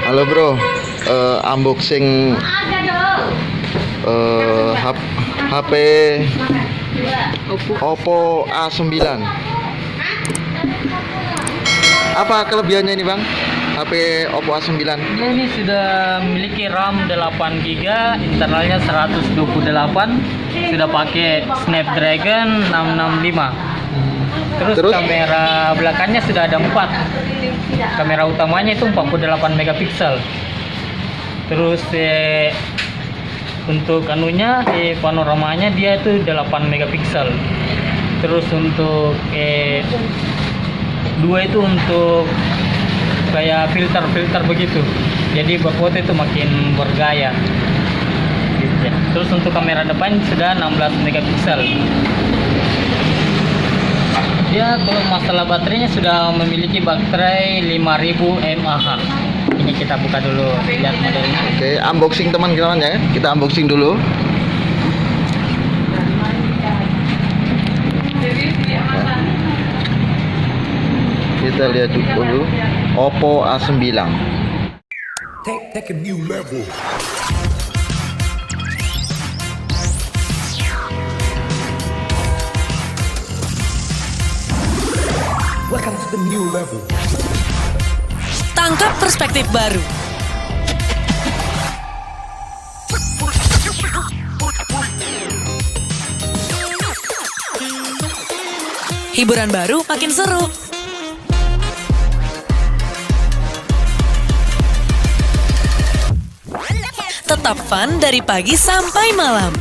Halo bro, unboxing HP Oppo A9. Apa kelebihannya ini bang? HP Oppo A9. Dia ini sudah memiliki RAM 8 GB, internalnya 128, sudah pakai Snapdragon 665. Terus kamera belakangnya sudah ada 4. Kamera utamanya itu 48 megapiksel. Terus untuk panoramanya dia itu 8 megapiksel. Terus untuk dua itu untuk kayak filter begitu, jadi berfoto itu makin bergaya gitu ya. Terus untuk kamera depan sudah 16 megapiksel. Dia kalau masalah baterainya sudah memiliki baterai 5000 mAh. Ini kita buka dulu, lihat modelnya. Oke, unboxing teman-teman ya, kita unboxing dulu. Kita lihat dulu Oppo A9. Take a new level. Welcome to the new level. Tangkap perspektif baru. Hiburan baru makin seru. Tetap fun dari pagi sampai malam.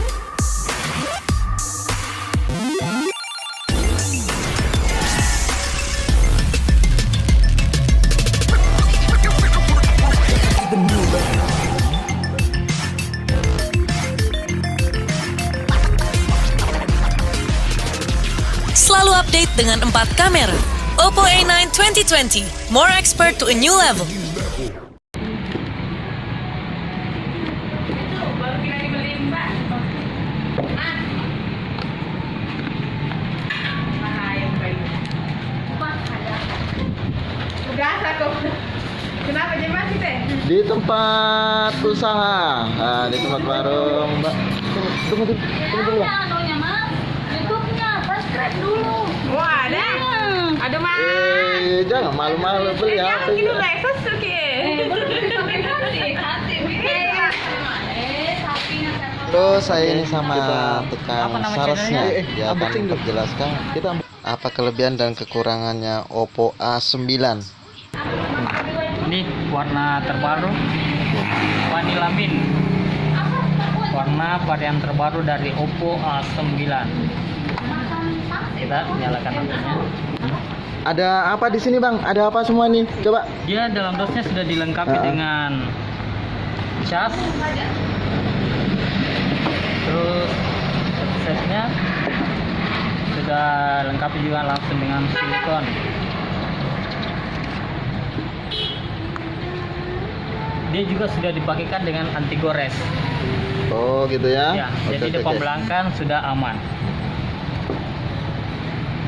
Selalu update dengan 4 kamera. Oppo A9 2020, more expert to a new level. Kenapa jadi masih teh? Di tempat usaha, di tempat warung mbak. Tunggu dulu mbak. Anunya mas, YouTube-nya, subscribe dulu. Wah ada, ada mas. Jangan malu-malu beli HP. Kita leksa suki. Terus saya ini sama tukang Apa nama salesnya, channelnya? dia akan menjelaskan kita apa kelebihan dan kekurangannya Oppo A9. Ini warna terbaru, Vanilla Mint. Warna varian terbaru dari Oppo A9. Kita nyalakan lampunya. Ada apa di sini bang? Ada apa semua nih? Coba. Dia dalam dosnya sudah dilengkapi dengan cas, terus setnya sudah lengkapi juga langsung dengan silikon. Dia juga sudah dipakaikan dengan anti gores. Oh gitu ya? Ya, jadi depan belakang sudah aman.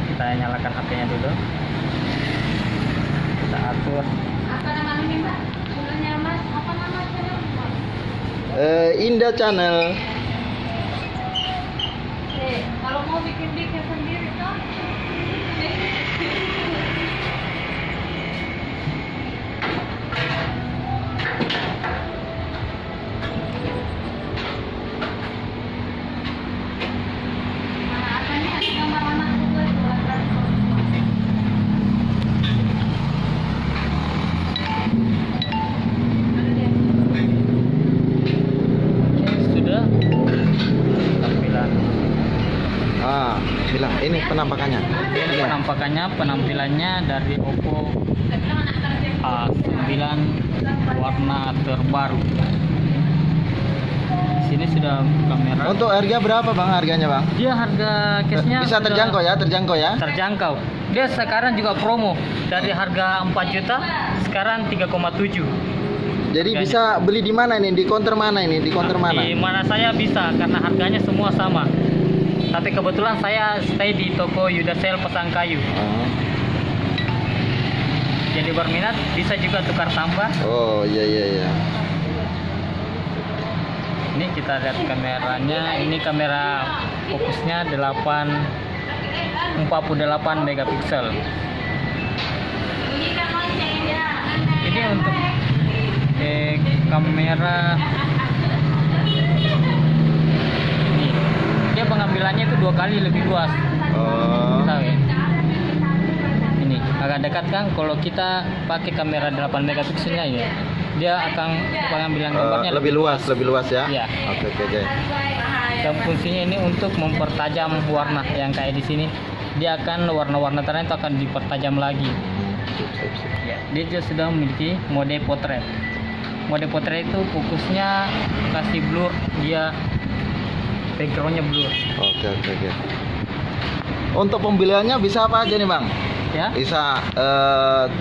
Kita nyalakan HP-nya dulu. Kita atur. Apa nama ini mbak? Channelnya mas, apa nama channel? Indah Channel. Kalau mau bikin sendiri kan? Sudah tampilan. Bilang ini penampakannya. Ini penampilannya dari Oppo A9 warna terbaru. Sini sudah kamera. Untuk harga berapa bang? Harganya bang? Dia harga case-nya Bisa sudah terjangkau ya? Terjangkau ya? terjangkau. Dia sekarang juga promo dari harga 4 juta sekarang 3,7. Jadi Harganya. bisa beli di mana ini? Di counter mana ini? Di counter mana? Di mana saya bisa karena harganya semua sama. Tapi kebetulan saya stay di toko Yudasel Pasangkayu. Oh. jadi berminat bisa juga tukar tambah. Oh, iya. Ini kita lihat kameranya. Ini kamera fokusnya 48 megapiksel. Ini untuk kamera ini dia pengambilannya itu 2 kali lebih luas. Oh. Tahu ya? Ini agak dekat kan, kalau kita pakai kamera 8 megapikselnya ya, dia akan pengambilan gambarnya lebih luas ya. Iya. Oke. Dan fungsinya ini untuk mempertajam warna yang kayak di sini. Dia akan warna-warna tertentu akan dipertajam lagi. Ya, dia juga sudah memiliki mode potret. Mode potret itu fokusnya kasih blur, dia backgroundnya blur. Oke. Untuk pembeliannya bisa apa aja nih Bang? Ya, Bisa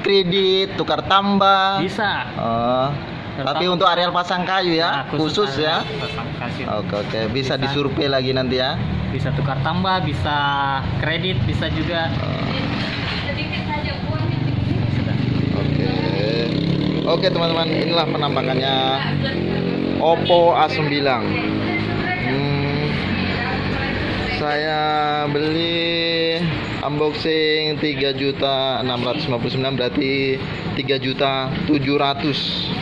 kredit, tukar tambah. bisa. Oh. Tapi untuk areal pasang kayu ya, Nah, khusus ya. pasang kasih. Oke. Bisa Bisa. disurvei lagi nanti ya. Bisa tukar tambah, bisa kredit, bisa juga. Sedikit saja pun. Sudah. Oke teman-teman, inilah penampakannya Oppo A9. Saya beli unboxing 3.659, berarti 3.700.000.